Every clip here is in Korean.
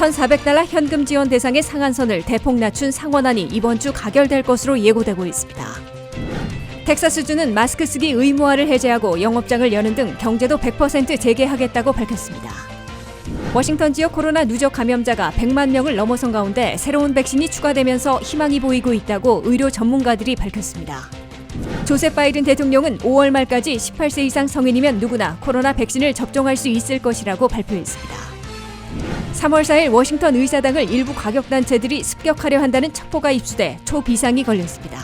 $1,400 현금 지원 대상의 상한선을 대폭 낮춘 상원안이 이번 주 가결될 것으로 예고되고 있습니다. 텍사스주는 마스크 쓰기 의무화를 해제하고 영업장을 여는 등 경제도 100% 재개하겠다고 밝혔습니다. 워싱턴 지역 코로나 누적 감염자가 100만 명을 넘어선 가운데 새로운 백신이 추가되면서 희망이 보이고 있다고 의료 전문가들이 밝혔습니다. 조셉 바이든 대통령은 5월 말까지 18세 이상 성인이면 누구나 코로나 백신을 접종할 수 있을 것이라고 발표했습니다. 3월 4일 워싱턴 의사당을 일부 가격단체들이 습격하려 한다는 첩보가 입수돼 초비상이 걸렸습니다.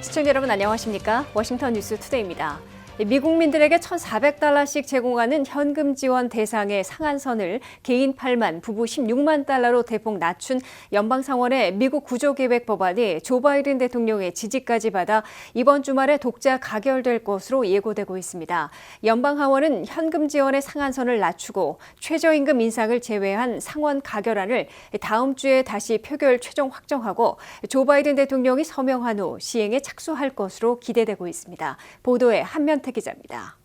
시청자 여러분 안녕하십니까? 워싱턴 뉴스 투데이입니다. 미국민들에게 $1,400씩 제공하는 현금 지원 대상의 상한선을 개인 8만, 부부 16만 달러로 대폭 낮춘 연방상원의 미국 구조계획 법안이 조 바이든 대통령의 지지까지 받아 이번 주말에 독자 가결될 것으로 예고되고 있습니다. 연방하원은 현금 지원의 상한선을 낮추고 최저임금 인상을 제외한 상원 가결안을 다음 주에 다시 표결 최종 확정하고 조 바이든 대통령이 서명한 후 시행에 착수할 것으로 기대되고 있습니다. 보도에 한면 기자입니다.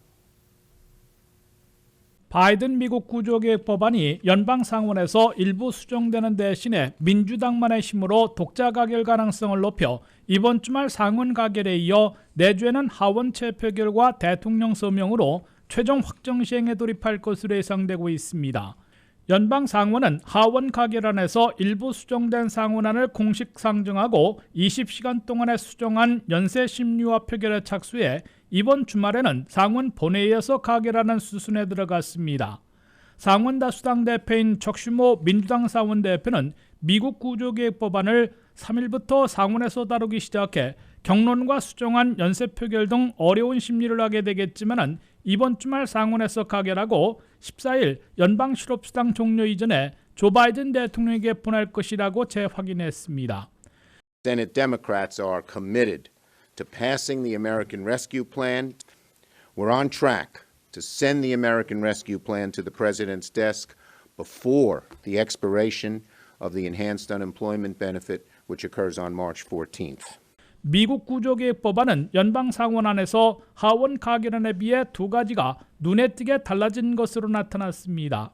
바이든 미국 구조개혁 법안이 연방 상원에서 일부 수정되는 대신에 민주당만의 힘으로 독자 가결 가능성을 높여 이번 주말 상원 가결에 이어 내주에는 하원 채표결과 대통령 서명으로 최종 확정 시행에 돌입할 것으로 예상되고 있습니다. 연방 상원은 하원 가결안에서 일부 수정된 상원안을 공식 상정하고 20시간 동안에 수정한 연쇄 심리와 표결에 착수해 이번 주말에는 상원 본회의에서 가결하는 수순에 들어갔습니다. 상원 다수당 대표인 척 슈머 민주당 상원 대표는 미국 구조개혁 법안을 3일부터 상원에서 다루기 시작해 경론과 수정안, 연쇄 표결 등 어려운 심리를 하게 되겠지만 이번 주말 상원에서 가결하고 14일 연방 실업수당 종료 이전에 조 바이든 대통령에게 보낼 것이라고 재확인했습니다. Senate Democrats are committed to passing the American Rescue Plan. We're on track to send the American Rescue Plan to the President's desk before the expiration of the enhanced unemployment benefit, which occurs on March 14th. 미국 구조개혁 법안은 연방 상원안에서 하원 가결안에 비해 두 가지가 눈에 띄게 달라진 것으로 나타났습니다.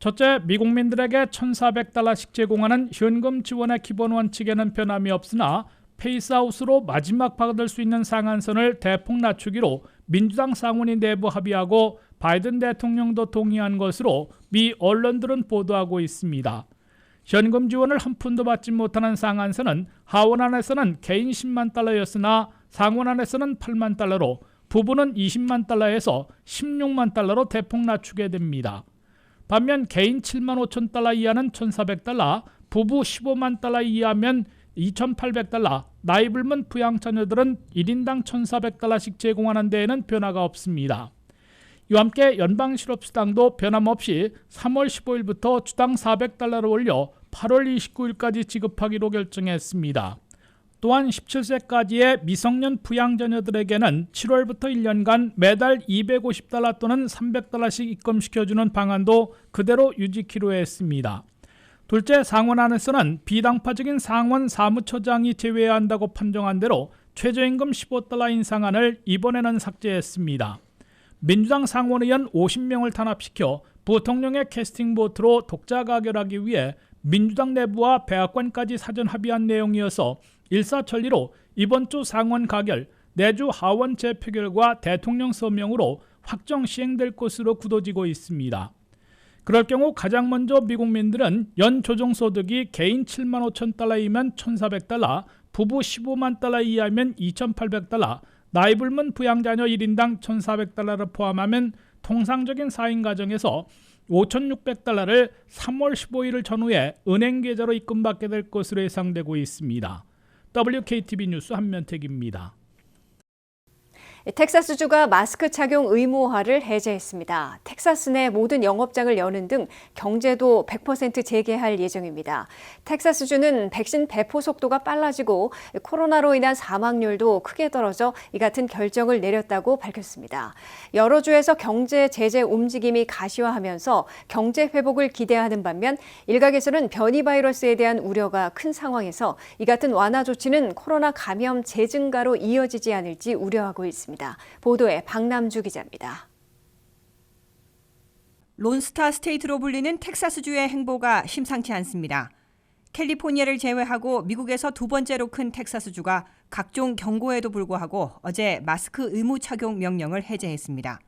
첫째, 미국민들에게 $1,400씩 제공하는 현금 지원의 기본 원칙에는 변함이 없으나 페이스아웃으로 마지막 받을 수 있는 상한선을 대폭 낮추기로 민주당 상원이 내부 합의하고 바이든 대통령도 동의한 것으로 미 언론들은 보도하고 있습니다. 현금 지원을 한 푼도 받지 못하는 상한선은 하원안에서는 개인 $10만 달러였으나 상원안에서는 $8만 달러로 부부는 $20만 달러에서 $16만 달러로 대폭 낮추게 됩니다. 반면 개인 $7만 5천 달러 이하는 $1,400, 부부 $15만 달러 이하면 $2,800, 나이 불문 부양자녀들은 1인당 $1,400씩 제공하는 데에는 변화가 없습니다. 이와 함께 연방 실업수당도 변함없이 3월 15일부터 주당 $400로 올려 8월 29일까지 지급하기로 결정했습니다. 또한 17세까지의 미성년 부양자녀들에게는 7월부터 1년간 매달 $250 또는 $300씩 입금시켜주는 방안도 그대로 유지키로 했습니다. 둘째, 상원안에서는 비당파적인 상원 사무처장이 제외해야 한다고 판정한 대로 최저임금 $15 인상안을 이번에는 삭제했습니다. 민주당 상원의원 50명을 탄압시켜 부통령의 캐스팅 보트로 독자 가결하기 위해 민주당 내부와 백악관까지 사전 합의한 내용이어서 일사천리로 이번 주 상원 가결, 내주 하원 재표결과 대통령 서명으로 확정 시행될 것으로 굳어지고 있습니다. 그럴 경우 가장 먼저 미국민들은 연 조정소득이 개인 $7만 5천 달러이면 $1,400, 부부 $15만 달러 이하면 $2,800, 나이 불문 부양자녀 1인당 $1,400를 포함하면 통상적인 4인 가정에서 $5,600를 3월 15일 전후에 은행 계좌로 입금받게 될 것으로 예상되고 있습니다. WKTV 뉴스 한면택입니다. 텍사스주가 마스크 착용 의무화를 해제했습니다. 텍사스 내 모든 영업장을 여는 등 경제도 100% 재개할 예정입니다. 텍사스주는 백신 배포 속도가 빨라지고 코로나로 인한 사망률도 크게 떨어져 이 같은 결정을 내렸다고 밝혔습니다. 여러 주에서 경제 제재 움직임이 가시화하면서 경제 회복을 기대하는 반면 일각에서는 변이 바이러스에 대한 우려가 큰 상황에서 이 같은 완화 조치는 코로나 감염 재증가로 이어지지 않을지 우려하고 있습니다. 보도에 박남주 기자입니다. 론스타 스테이트로 불리는 텍사스주의 행보가 심상치 않습니다. 캘리포니아를 제외하고 미국에서 두 번째로 큰 텍사스주가 각종 경고에도 불구하고 어제 마스크 의무 착용 명령을 해제했습니다.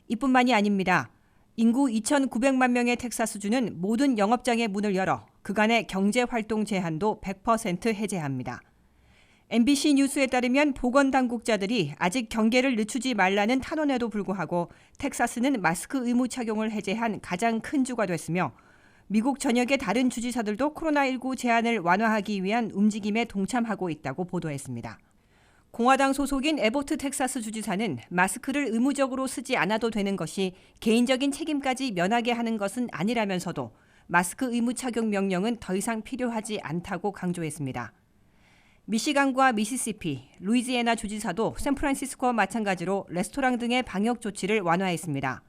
이뿐만이 아닙니다. 인구 2,900만 명의 텍사스주는 모든 영업장의 문을 열어 그간의 경제활동 제한도 100% 해제합니다. MBC 뉴스에 따르면 보건당국자들이 아직 경계를 늦추지 말라는 탄원에도 불구하고 텍사스는 마스크 의무 착용을 해제한 가장 큰 주가 됐으며 미국 전역의 다른 주지사들도 코로나19 제한을 완화하기 위한 움직임에 동참하고 있다고 보도했습니다. 공화당 소속인 에보트 텍사스 주지사는 마스크를 의무적으로 쓰지 않아도 되는 것이 개인적인 책임까지 면하게 하는 것은 아니라면서도 마스크 의무 착용 명령은 더 이상 필요하지 않다고 강조했습니다. 미시간과 미시시피, 루이지애나 주지사도 샌프란시스코와 마찬가지로 레스토랑 등의 방역 조치를 완화했습니다.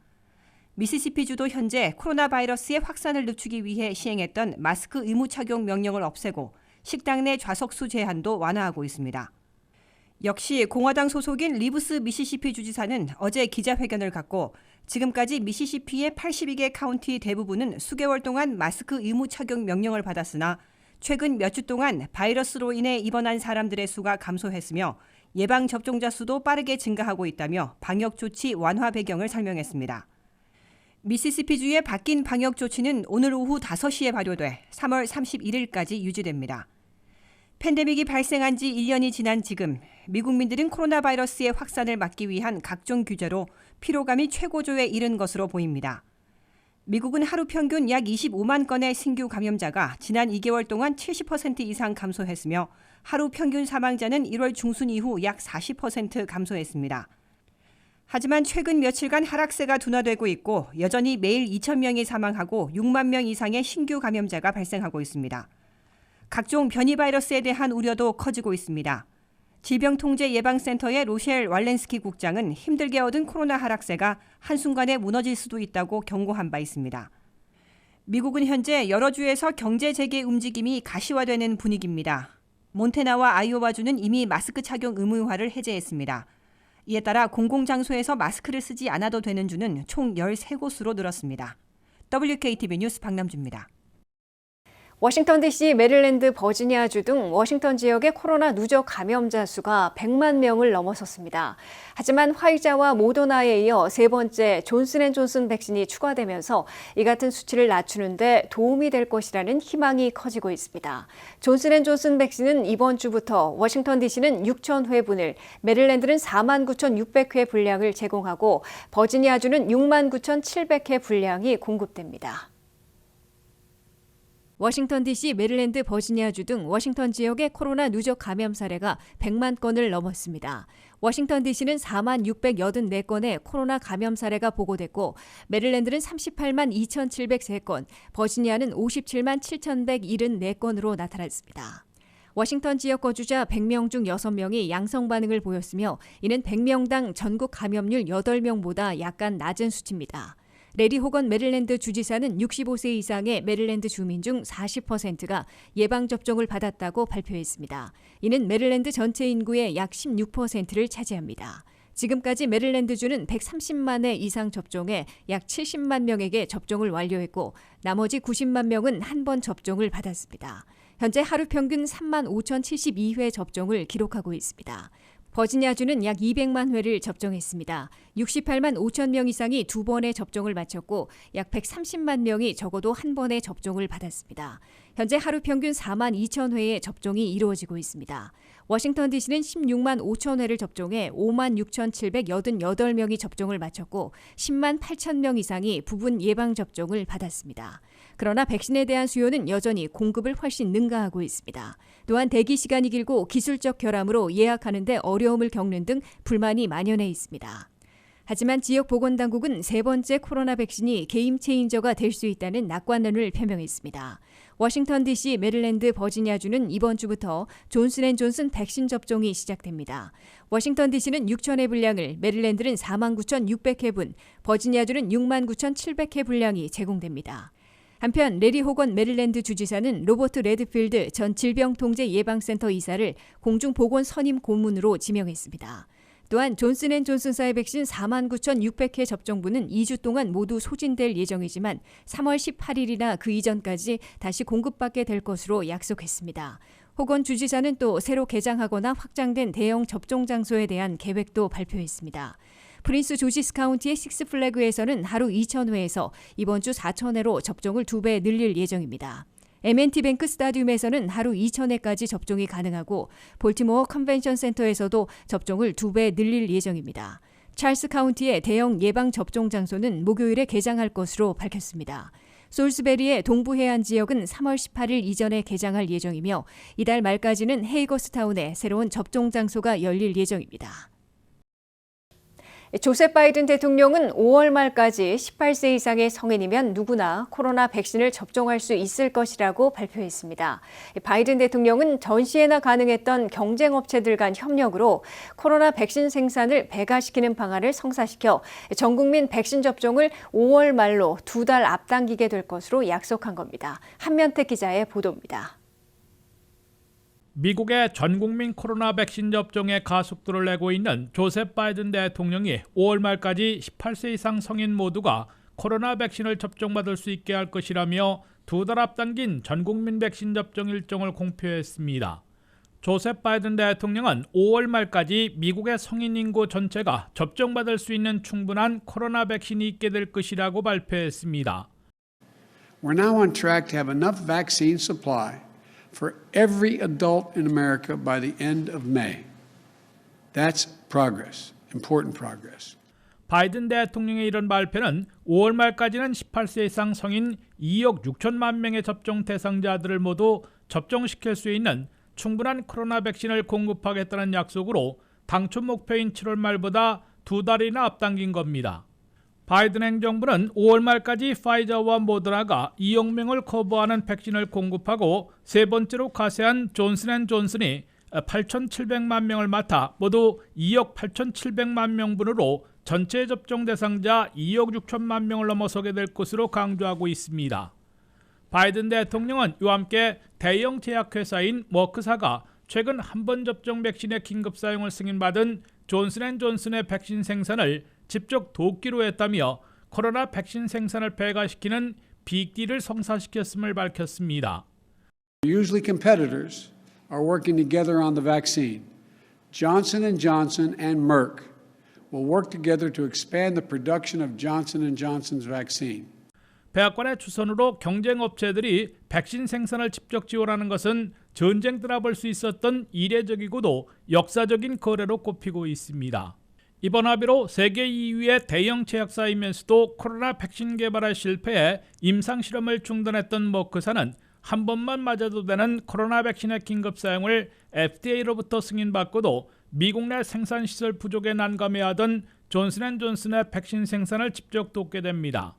미시시피주도 현재 코로나 바이러스의 확산을 늦추기 위해 시행했던 마스크 의무 착용 명령을 없애고 식당 내 좌석수 제한도 완화하고 있습니다. 역시 공화당 소속인 리브스 미시시피 주지사는 어제 기자회견을 갖고 지금까지 미시시피의 82개 카운티 대부분은 수개월 동안 마스크 의무 착용 명령을 받았으나 최근 몇 주 동안 바이러스로 인해 입원한 사람들의 수가 감소했으며 예방접종자 수도 빠르게 증가하고 있다며 방역 조치 완화 배경을 설명했습니다. 미시시피주의 바뀐 방역 조치는 오늘 오후 5시에 발효돼 3월 31일까지 유지됩니다. 팬데믹이 발생한 지 1년이 지난 지금 미국민들은 코로나 바이러스의 확산을 막기 위한 각종 규제로 피로감이 최고조에 이른 것으로 보입니다. 미국은 하루 평균 약 25만 건의 신규 감염자가 지난 2개월 동안 70% 이상 감소했으며 하루 평균 사망자는 1월 중순 이후 약 40% 감소했습니다. 하지만 최근 며칠간 하락세가 둔화되고 있고 여전히 매일 2,000명이 사망하고 6만 명 이상의 신규 감염자가 발생하고 있습니다. 각종 변이 바이러스에 대한 우려도 커지고 있습니다. 질병통제예방센터의 로셸 왈렌스키 국장은 힘들게 얻은 코로나 하락세가 한순간에 무너질 수도 있다고 경고한 바 있습니다. 미국은 현재 여러 주에서 경제 재개 움직임이 가시화되는 분위기입니다. 몬태나와 아이오와주는 이미 마스크 착용 의무화를 해제했습니다. 이에 따라 공공장소에서 마스크를 쓰지 않아도 되는 주는 총 13곳으로 늘었습니다. WKTV 뉴스 박남주입니다. 워싱턴 DC, 메릴랜드, 버지니아주 등 워싱턴 지역의 코로나 누적 감염자 수가 100만 명을 넘어섰습니다. 하지만 화이자와 모더나에 이어 세 번째 존슨앤존슨 백신이 추가되면서 이 같은 수치를 낮추는 데 도움이 될 것이라는 희망이 커지고 있습니다. 존슨앤존슨 백신은 이번 주부터 워싱턴 DC는 6,000회분을, 메릴랜드는 49,600회 분량을 제공하고 버지니아주는 69,700회 분량이 공급됩니다. 워싱턴 DC, 메릴랜드, 버지니아주 등 워싱턴 지역의 코로나 누적 감염 사례가 100만 건을 넘었습니다. 워싱턴 DC는 4만 684건의 코로나 감염 사례가 보고됐고 메릴랜드는 38만 2,703건, 버지니아는 57만 7,174건으로 나타났습니다. 워싱턴 지역 거주자 100명 중 6명이 양성 반응을 보였으며 이는 100명당 전국 감염률 8명보다 약간 낮은 수치입니다. 레리 호건 메릴랜드 주지사는 65세 이상의 메릴랜드 주민 중 40%가 예방접종을 받았다고 발표했습니다. 이는 메릴랜드 전체 인구의 약 16%를 차지합니다. 지금까지 메릴랜드주는 130만 회 이상 접종해 약 70만 명에게 접종을 완료했고 나머지 90만 명은 한 번 접종을 받았습니다. 현재 하루 평균 3만 5,072회 접종을 기록하고 있습니다. 버지니아주는 약 200만 회를 접종했습니다. 68만 5천 명 이상이 두 번의 접종을 마쳤고 약 130만 명이 적어도 한 번의 접종을 받았습니다. 현재 하루 평균 4만 2천 회의 접종이 이루어지고 있습니다. 워싱턴 DC는 16만 5천 회를 접종해 5만 6,788명이 접종을 마쳤고 10만 8천 명 이상이 부분 예방접종을 받았습니다. 그러나 백신에 대한 수요는 여전히 공급을 훨씬 능가하고 있습니다. 또한 대기 시간이 길고 기술적 결함으로 예약하는 데 어려움을 겪는 등 불만이 만연해 있습니다. 하지만 지역 보건당국은 세 번째 코로나 백신이 게임 체인저가 될 수 있다는 낙관론을 표명했습니다. 워싱턴 DC, 메릴랜드, 버지니아주는 이번 주부터 존슨앤존슨 백신 접종이 시작됩니다. 워싱턴 DC는 6,000회 분량을, 메릴랜드는 49,600회분, 버지니아주는 69,700회 분량이 제공됩니다. 한편 레리 호건 메릴랜드 주지사는 로버트 레드필드 전 질병통제예방센터 이사를 공중보건 선임 고문으로 지명했습니다. 또한 존슨앤존슨사의 백신 49,600회 접종분은 2주 동안 모두 소진될 예정이지만 3월 18일이나 그 이전까지 다시 공급받게 될 것으로 약속했습니다. 호건 주지사는 또 새로 개장하거나 확장된 대형 접종 장소에 대한 계획도 발표했습니다. 프린스 조지스 카운티의 식스플래그에서는 하루 2,000회에서 이번 주 4,000회로 접종을 2배 늘릴 예정입니다. M&T 뱅크 스타디움에서는 하루 2,000회까지 접종이 가능하고 볼티모어 컨벤션 센터에서도 접종을 2배 늘릴 예정입니다. 찰스 카운티의 대형 예방 접종 장소는 목요일에 개장할 것으로 밝혔습니다. 솔스베리의 동부 해안 지역은 3월 18일 이전에 개장할 예정이며 이달 말까지는 헤이거스타운에 새로운 접종 장소가 열릴 예정입니다. 조셉 바이든 대통령은 5월 말까지 18세 이상의 성인이면 누구나 코로나 백신을 접종할 수 있을 것이라고 발표했습니다. 바이든 대통령은 전시회나 가능했던 경쟁업체들 간 협력으로 코로나 백신 생산을 배가시키는 방안을 성사시켜 전 국민 백신 접종을 5월 말로 2달 앞당기게 될 것으로 약속한 겁니다. 한면택 기자의 보도입니다. 미국의 전 국민 코로나 백신 접종에 가속도를 내고 있는 조셉 바이든 대통령이 5월 말까지 18세 이상 성인 모두가 코로나 백신을 접종받을 수 있게 할 것이라며 2달 앞당긴 전 국민 백신 접종 일정을 공표했습니다. 조셉 바이든 대통령은 5월 말까지 미국의 성인 인구 전체가 접종받을 수 있는 충분한 코로나 백신이 있게 될 것이라고 발표했습니다. We're now on track to have enough vaccine supply for every adult in America by the end of May. That's progress, important progress. 바이든 대통령의 이런 발표는 5월 말까지는 18세 이상 성인 2억 6천만 명의 접종 대상자들을 모두 접종시킬 수 있는 충분한 코로나 백신을 공급하겠다는 약속으로 당초 목표인 7월 말보다 2달이나 앞당긴 겁니다. 바이든 행정부는 5월 말까지 파이저와 모더나가 2억 명을 커버하는 백신을 공급하고 세 번째로 가세한 존슨앤존슨이 8,700만 명을 맡아 모두 2억 8,700만 명분으로 전체 접종 대상자 2억 6천만 명을 넘어서게 될 것으로 강조하고 있습니다. 바이든 대통령은 이와 함께 대형 제약회사인 머크사가 최근 한 번 접종 백신의 긴급 사용을 승인받은 존슨앤존슨의 백신 생산을 직접 돕기로 했다며 코로나 백신 생산을 배가시키는 빅딜을 성사시켰음을 밝혔습니다. Usually competitors are working together on the vaccine. Johnson & Johnson and Merck will work together to expand the production of Johnson & Johnson's vaccine. 백악관의 추선으로 경쟁업체들이 백신 생산을 직접 지원하는 것은 전쟁 때나 볼 수 있었던 이례적이고도 역사적인 거래로 꼽히고 있습니다. 이번 합의로 세계 2위의 대형 제약사이면서도 코로나 백신 개발에 실패해 임상실험을 중단했던 머크사는 한 번만 맞아도 되는 코로나 백신의 긴급 사용을 FDA로부터 승인받고도 미국 내 생산시설 부족에 난감해하던 존슨앤존슨의 백신 생산을 직접 돕게 됩니다.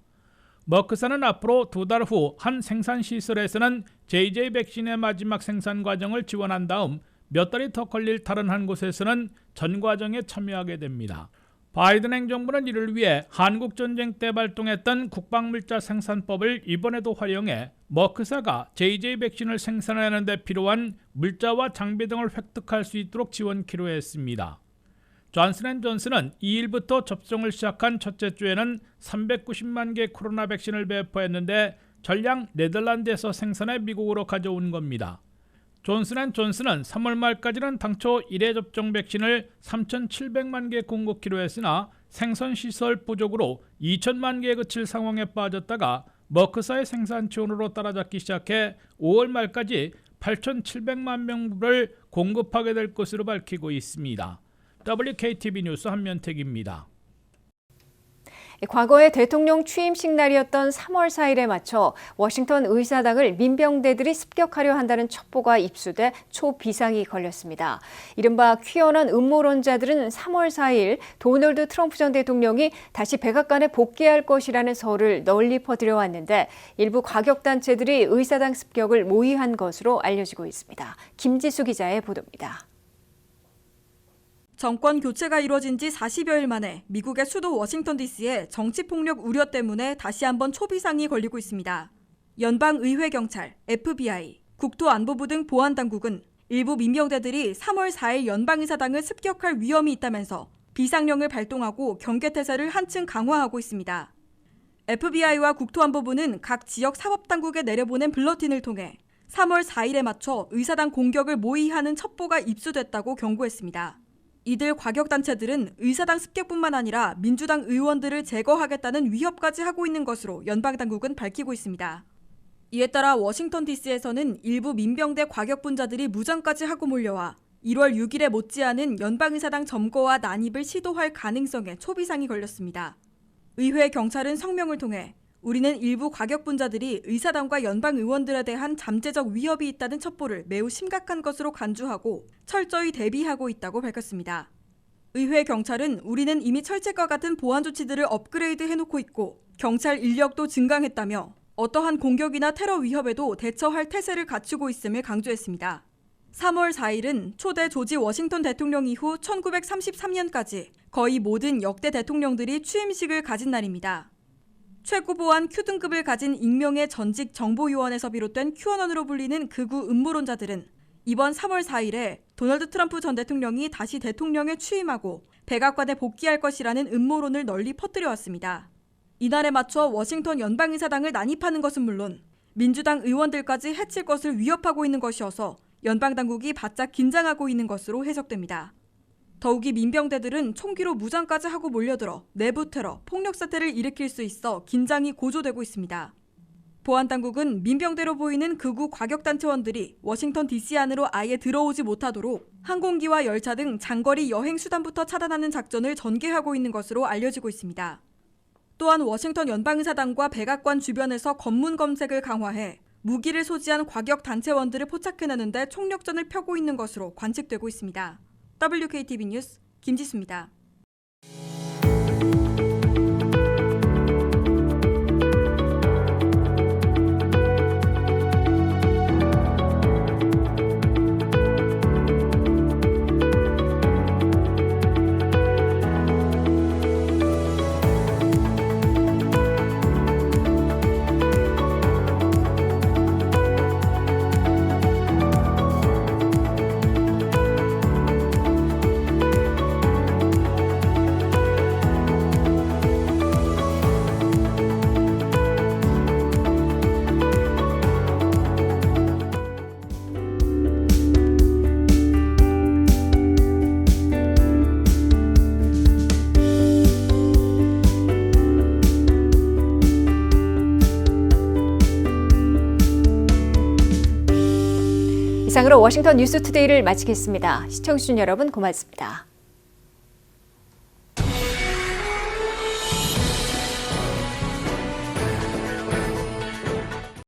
머크사는 앞으로 2달 후 한 생산시설에서는 JJ 백신의 마지막 생산 과정을 지원한 다음 몇 달이 더 걸릴 다른 한 곳에서는 전 과정에 참여하게 됩니다. 바이든 행정부는 이를 위해 한국전쟁 때 발동했던 국방물자 생산법을 이번에도 활용해 머크사가 JJ 백신을 생산하는 데 필요한 물자와 장비 등을 획득할 수 있도록 지원키로 했습니다. 존슨앤존슨은 2일부터 접종을 시작한 첫째 주에는 390만 개 코로나 백신을 배포했는데 전량 네덜란드에서 생산해 미국으로 가져온 겁니다. 존슨앤존슨은 3월 말까지는 당초 1회 접종 백신을 3,700만 개 공급키로 했으나 생산시설 부족으로 2천만 개에 그칠 상황에 빠졌다가 머크사의 생산 지원으로 따라잡기 시작해 5월 말까지 8,700만 명분을 공급하게 될 것으로 밝히고 있습니다. WKTV 뉴스 한면택입니다. 과거에 대통령 취임식 날이었던 3월 4일에 맞춰 워싱턴 의사당을 민병대들이 습격하려 한다는 첩보가 입수돼 초비상이 걸렸습니다. 이른바 퀴어넌 음모론자들은 3월 4일 도널드 트럼프 전 대통령이 다시 백악관에 복귀할 것이라는 설을 널리 퍼뜨려 왔는데 일부 과격단체들이 의사당 습격을 모의한 것으로 알려지고 있습니다. 김지수 기자의 보도입니다. 정권 교체가 이뤄진 지 40여일 만에 미국의 수도 워싱턴 DC에 정치폭력 우려 때문에 다시 한번 초비상이 걸리고 있습니다. 연방의회경찰, FBI, 국토안보부 등 보안당국은 일부 민병대들이 3월 4일 연방의사당을 습격할 위험이 있다면서 비상령을 발동하고 경계태세를 한층 강화하고 있습니다. FBI와 국토안보부는 각 지역 사법당국에 내려보낸 블러틴을 통해 3월 4일에 맞춰 의사당 공격을 모의하는 첩보가 입수됐다고 경고했습니다. 이들 과격단체들은 의사당 습격뿐만 아니라 민주당 의원들을 제거하겠다는 위협까지 하고 있는 것으로 연방당국은 밝히고 있습니다. 이에 따라 워싱턴 DC에서는 일부 민병대 과격분자들이 무장까지 하고 몰려와 1월 6일에 못지않은 연방의사당 점거와 난입을 시도할 가능성에 초비상이 걸렸습니다. 의회 경찰은 성명을 통해 우리는 일부 과격분자들이 의사당과 연방 의원들에 대한 잠재적 위협이 있다는 첩보를 매우 심각한 것으로 간주하고 철저히 대비하고 있다고 밝혔습니다. 의회 경찰은 우리는 이미 철책과 같은 보안 조치들을 업그레이드 해놓고 있고 경찰 인력도 증강했다며 어떠한 공격이나 테러 위협에도 대처할 태세를 갖추고 있음을 강조했습니다. 3월 4일은 초대 조지 워싱턴 대통령 이후 1933년까지 거의 모든 역대 대통령들이 취임식을 가진 날입니다. 최고보안 Q등급을 가진 익명의 전직 정보요원에서 비롯된 QAnon으로 불리는 극우 음모론자들은 이번 3월 4일에 도널드 트럼프 전 대통령이 다시 대통령에 취임하고 백악관에 복귀할 것이라는 음모론을 널리 퍼뜨려왔습니다. 이날에 맞춰 워싱턴 연방의사당을 난입하는 것은 물론 민주당 의원들까지 해칠 것을 위협하고 있는 것이어서 연방당국이 바짝 긴장하고 있는 것으로 해석됩니다. 더욱이 민병대들은 총기로 무장까지 하고 몰려들어 내부 테러, 폭력 사태를 일으킬 수 있어 긴장이 고조되고 있습니다. 보안당국은 민병대로 보이는 극우 과격단체원들이 워싱턴 DC 안으로 아예 들어오지 못하도록 항공기와 열차 등 장거리 여행 수단부터 차단하는 작전을 전개하고 있는 것으로 알려지고 있습니다. 또한 워싱턴 연방의사당과 백악관 주변에서 검문 검색을 강화해 무기를 소지한 과격단체원들을 포착해내는데 총력전을 펴고 있는 것으로 관측되고 있습니다. WKTV 뉴스 김지수입니다. 이상으로 워싱턴 뉴스투데이를 마치겠습니다. 시청해주신 여러분 고맙습니다.